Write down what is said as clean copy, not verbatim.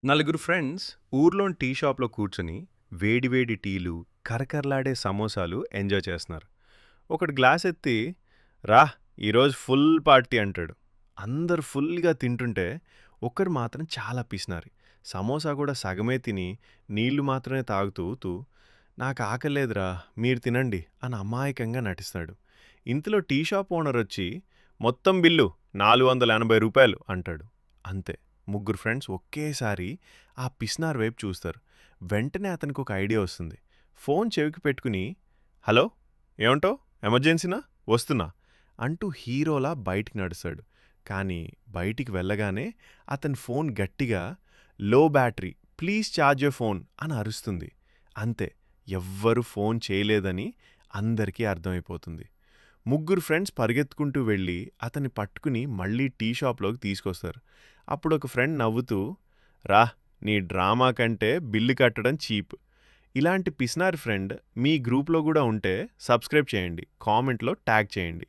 నలుగురు ఫ్రెండ్స్ ఊర్లోని టీ షాప్లో కూర్చొని వేడివేడి టీలు, కరకరలాడే సమోసాలు ఎంజాయ్ చేస్తున్నారు. ఒకడు గ్లాస్ ఎత్తి, రా ఈరోజు ఫుల్ పార్టీ అంటాడు. అందరు ఫుల్గా తింటుంటే ఒక్కరు మాత్రం చాలా పిసినారి. సమోసా కూడా సగమే తిని నీళ్లు మాత్రమే తాగుతూ నాకు ఆకలేదురా మీరు తినండి అని అమాయకంగా నటిస్తాడు. ఇంతలో టీ షాప్ ఓనర్ వచ్చి మొత్తం బిల్లు రూ. 480 అంటాడు. అంతే, ముగ్గురు ఫ్రెండ్స్ ఒకేసారి ఆ పిస్నార్ వైపు చూస్తారు. వెంటనే అతనికి ఒక ఐడియా వస్తుంది. ఫోన్ చెవికి పెట్టుకుని, హలో ఏమంటావు, ఎమర్జెన్సీనా, వస్తున్నా అంటూ హీరోలా బయటికి నడుస్తాడు. కానీ బయటికి వెళ్ళగానే అతని ఫోన్ గట్టిగా low battery, please charge your phone అని అరుస్తుంది. అంతే, ఎవ్వరు ఫోన్ చేయలేదని అందరికీ అర్థమైపోతుంది. ముగ్గురు ఫ్రెండ్స్ పరిగెత్తుకుంటూ వెళ్ళి అతన్ని పట్టుకుని మళ్ళీ టీ షాప్లోకి తీసుకొస్తారు. అప్పుడు ఒక ఫ్రెండ్ నవ్వుతూ, రా నీ డ్రామా కంటే బిల్లు కట్టడం చీప్. ఇలాంటి పిసినారి ఫ్రెండ్ మీ గ్రూప్లో కూడా ఉంటే సబ్స్క్రైబ్ చేయండి, కామెంట్లో ట్యాగ్ చేయండి.